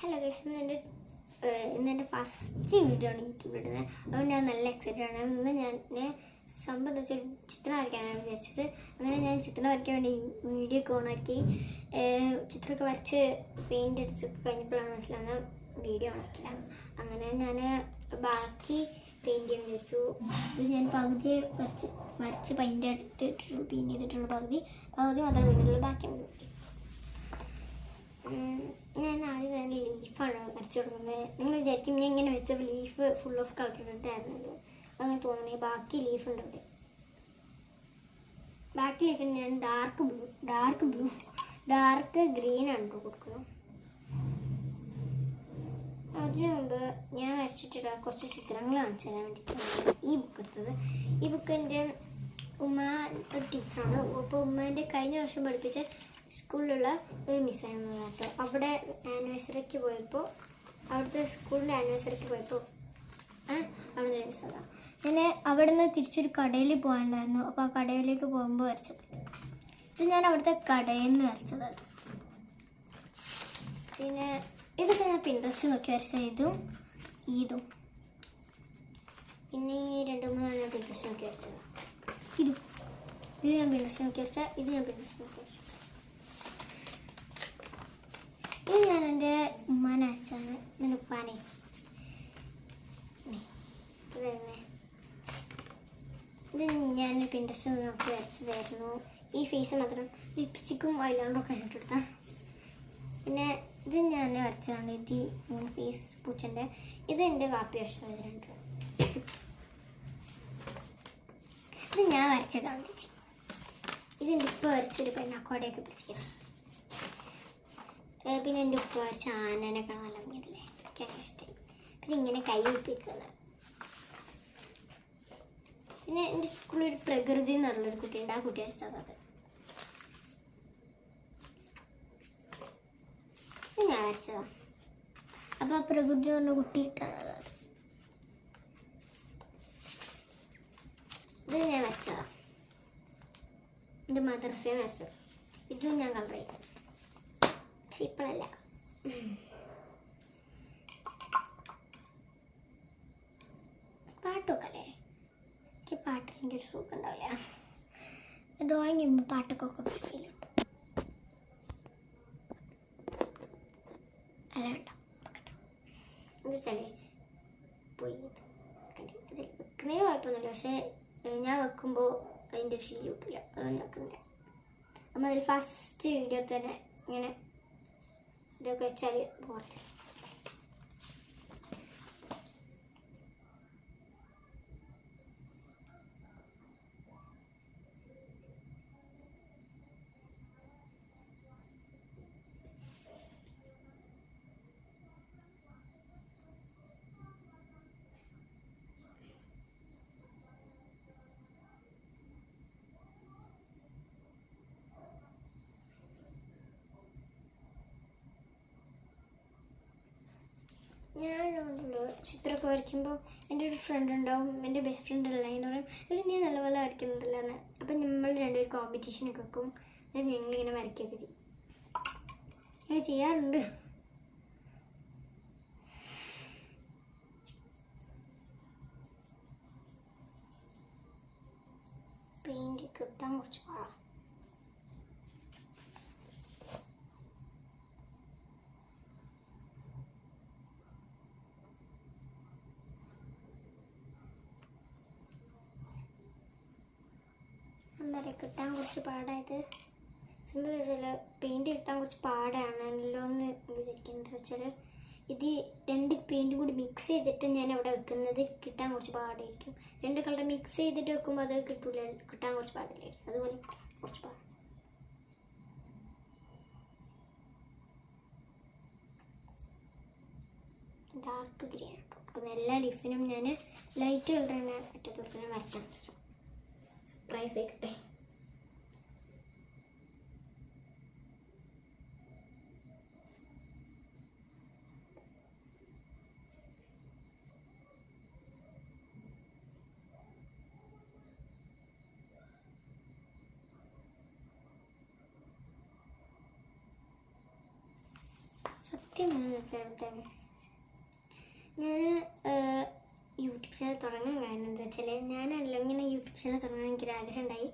Hello guys, ഇന്നെൻ്റെ first video ആണ് യൂട്യൂബിലിടുന്നത്. അതുകൊണ്ട് ഞാൻ നല്ല എക്സൈറ്റഡ് ആണ്. ഇന്ന് ഞാൻ സംഭവം വെച്ചാൽ ചിത്രം വരയ്ക്കാനാണ് വിചാരിച്ചത്. അങ്ങനെ ഞാൻ ചിത്രം വരയ്ക്കാൻ വേണ്ടി വീഡിയോ ഒക്കെ ഓണാക്കി ചിത്രമൊക്കെ വരച്ച് പെയിൻ്റ് അടിച്ചൊക്കെ കഴിഞ്ഞപ്പോഴാണ് മനസ്സിലാകുന്നത് വീഡിയോ ഓണാക്കില്ല. അങ്ങനെ ഞാൻ ബാക്കി പെയിൻറ്റ് ചെയ്യാൻ വിചാരിച്ചു. ഇത് ഞാൻ പകുതി വരച്ച് പെയിൻ്റ് ചെയ്തിട്ടുള്ള പകുതി മാത്രമേ പെയിൻറ്റുള്ളൂ. ബാക്കി ഞാൻ ആദ്യം തന്നെ ലീഫാണ് വരച്ചു കൊടുക്കുന്നത്. നിങ്ങൾ വിചാരിക്കും ഞാൻ ഇങ്ങനെ വെച്ചപ്പോൾ ലീഫ് ഫുൾ ഓഫ് കളർ ആയിരുന്നല്ലോ, അങ്ങനെ തോന്നണേ. ബാക്കി ലീഫ് ഉണ്ട് ഇവിടെ. ബാക്കി ലീഫിന് ഞാൻ ഡാർക്ക് ഗ്രീനാണ് കൊടുക്കുന്നത്. അതിനു മുമ്പ് ഞാൻ വരച്ചിട്ടുള്ള കുറച്ച് ചിത്രങ്ങൾ കാണിച്ചു തരാൻ വേണ്ടിയിട്ടാണ് ഈ ബുക്ക് എടുത്തത്. ഈ ബുക്ക് എൻ്റെ ഉമ്മ ഒരു ടീച്ചറാണ്. അപ്പോൾ ഉമ്മേൻ്റെ കഴിഞ്ഞ വർഷം പഠിപ്പിച്ച സ്കൂളിലുള്ള ഒരു മിസ്സായിരുന്നു കേട്ടോ. അവിടെ ആനിവേഴ്സറിക്ക് പോയപ്പോൾ, അവിടുത്തെ സ്കൂളിൻ്റെ ആനിവേഴ്സറിക്ക് പോയപ്പോൾ അവിടെ ഒരു മിസ്സാണ്. ഞാൻ അവിടെ നിന്ന് തിരിച്ചൊരു കടയിൽ പോകാനുണ്ടായിരുന്നു. അപ്പോൾ ആ കടയിലേക്ക് പോകുമ്പോൾ വരച്ചത്. ഇത് ഞാൻ അവിടുത്തെ കടയിൽ നിന്ന് വരച്ചതാണ്. പിന്നെ ഇതൊക്കെ ഞാൻ പിൻട്രസ്റ്റ് നോക്കി വരച്ച ഇതും. പിന്നെ ഈ 2-3 ഞാൻ പിൻട്രസ്റ്റ് നോക്കി വരച്ചത്. ഇത് ഞാൻ പിൻട്രസ്റ്റ് നോക്കി വരച്ച, ഇത് ഞാൻ പിൻട്രസ്റ്റ് നോക്കി വരച്ചു. ഇത് ഞാൻ എൻ്റെ ഉമ്മാനെ അയച്ചാണ്. എൻ്റെ ഉപ്പാനെ ഇത് ഞാൻ പിൻട്രസ്റ്റ് നോക്കി വരച്ചതായിരുന്നു. ഈ ഫേസ് മാത്രം ലിപ്സ്റ്റിക്കും ഐലൈനറൊക്കെ ഇട്ടെടുത്ത. പിന്നെ ഇത് ഞാൻ വരച്ചതാണ്. ഇത് ഫേസ് പൂച്ചൻ്റെ. ഇത് എൻ്റെ വാപ്പി വരച്ചത്. ഇത് ഞാൻ വരച്ച ഗാന്ധിജി. ഇതെൻ്റെ ഉപ്പ വരച്ചൊരു പെണ്ണാക്കോടെയൊക്കെ പിടിച്ചിരിക്കുന്നത്. പിന്നെ എൻ്റെ ഉപ്പ വരച്ച ആനനെ കാണാൻ നല്ല ഭംഗിയല്ലേ, എനിക്കങ്ങനെ ഇഷ്ടമായി. പിന്നെ ഇങ്ങനെ കൈ ഒപ്പിക്കുന്നത്. പിന്നെ എൻ്റെ സ്കൂളിൽ ഒരു പ്രകൃതി എന്നുള്ളൊരു കുട്ടിയുണ്ട്. ആ കുട്ടി വരച്ചത്. ഇത് ഞാൻ വരച്ചതാണ്. അപ്പോൾ ആ പ്രകൃതി പറഞ്ഞ കുട്ടി ഇട്ടത്. ഇത് ഞാൻ വരച്ചതാണ്. എൻ്റെ മദ്രസയെ വരച്ചത്. ഇതും ഞാൻ കളർ ചെയ്തു. പക്ഷെ ഇപ്പോഴല്ല. പാട്ടൊക്കെ അല്ലേ, എനിക്ക് പാട്ട് എനിക്കൊരു സുഖം ഉണ്ടാവില്ല. ഡ്രോയിങ് ചെയ്യുമ്പോൾ പാട്ടൊക്കെ ഫീൽ കിട്ടും. അല്ല വേണ്ട എന്താ വെച്ചാൽ പോയി ഇതിൽ വെക്കുന്നതിന് കുഴപ്പമൊന്നുമില്ല. പക്ഷേ ഞാൻ വെക്കുമ്പോൾ അതിൻ്റെ ഒരു ഫീൽ കിട്ടില്ല. അതുകൊണ്ട് വെക്കുന്നില്ല. അപ്പം അതിൽ ഫസ്റ്റ് വീഡിയോ തന്നെ ഇങ്ങനെ ഇതൊക്കെ വെച്ചാൽ പോകട്ടെ. ഞാനുണ്ടല്ലോ ചിത്രമൊക്കെ വരയ്ക്കുമ്പോൾ എൻ്റെ ഒരു ഫ്രണ്ട് ഉണ്ടാവും, എൻ്റെ ബെസ്റ്റ് ഫ്രണ്ട് അല്ല. അതിൻ്റെ പറയും എവിടെ നീ നല്ലപോലെ വരയ്ക്കുന്നുണ്ടല്ലോ എന്ന്. അപ്പം നമ്മൾ രണ്ടുപേരും കോമ്പറ്റീഷനൊക്കെ വെക്കും. ഞങ്ങളിങ്ങനെ വരയ്ക്കുകയൊക്കെ ചെയ്യും. ഞാൻ ചെയ്യാറുണ്ട്. പെയിൻറ്റ് കിട്ടാൻ കുറച്ച് പാടാം. കിട്ടാൻ കുറച്ച് പാടായത് എന്താ വെച്ചാൽ പെയിൻറ്റ് കിട്ടാൻ കുറച്ച് പാടാണല്ലോ എന്ന് വിചാരിക്കുന്നത്. വെച്ചാൽ ഇത് 2 പെയിൻറ്റും കൂടി മിക്സ് ചെയ്തിട്ട് ഞാൻ അവിടെ വെക്കുന്നത് കിട്ടാൻ കുറച്ച് പാടായിരിക്കും. 2 കളർ മിക്സ് ചെയ്തിട്ട് വെക്കുമ്പോൾ അത് കിട്ടാൻ കുറച്ച് പാടില്ലായിരിക്കും. അതുപോലെ കുറച്ച് പാട്. ഡാർക്ക് ഗ്രീൻ ആണ്. എല്ലാ ലീഫിനും ഞാൻ ലൈറ്റ് കളർ തന്നെ ഒറ്റ വരച്ചാൽ സർപ്രൈസ് ആയിക്കട്ടെ. സർപ്രൈസ് സത്യം ഞാൻ യൂട്യൂബ് ചാനൽ തുടങ്ങാൻ കാരണം എന്താ വെച്ചാൽ ഞാനല്ല ഇങ്ങനെ യൂട്യൂബ് ചാനൽ തുടങ്ങാൻ എനിക്കൊരു ആഗ്രഹം ഉണ്ടായി.